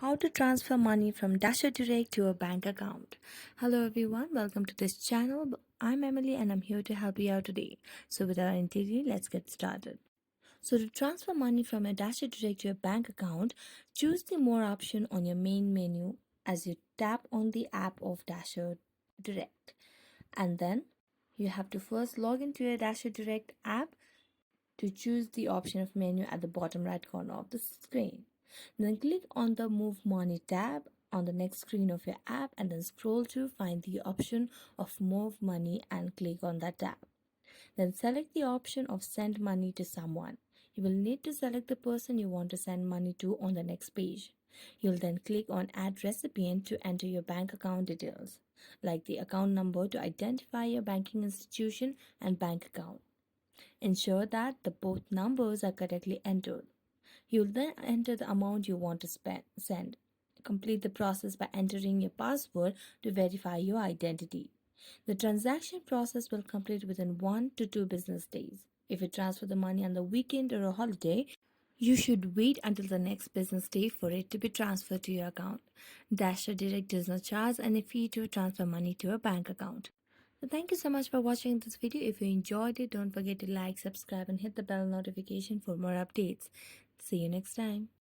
How to transfer money from Dasher Direct to a bank account. Hello everyone, welcome to this channel. I'm Emily and I'm here to help you out today. So without any delay, let's get started. So to transfer money from a Dasher Direct to a bank account, choose the More option on your main menu as you tap on the app of Dasher Direct. And then you have to first log into your Dasher Direct app to choose the option of menu at the bottom right corner of the screen. Then click on the Move Money tab on the next screen of your app and then scroll to find the option of Move Money and click on that tab. Then select the option of Send Money to Someone. You will need to select the person you want to send money to on the next page. You'll then click on Add Recipient to enter your bank account details, like the account number to identify your banking institution and bank account. Ensure that the both numbers are correctly entered. You'll then enter the amount you want to send. Complete the process by entering your password to verify your identity. The transaction process will complete within 1 to 2 business days. If you transfer the money on the weekend or a holiday, you should wait until the next business day for it to be transferred to your account. Dasher Direct does not charge any fee to transfer money to a bank account. So thank you so much for watching this video. If you enjoyed it, don't forget to like, subscribe and hit the bell notification for more updates. See you next time.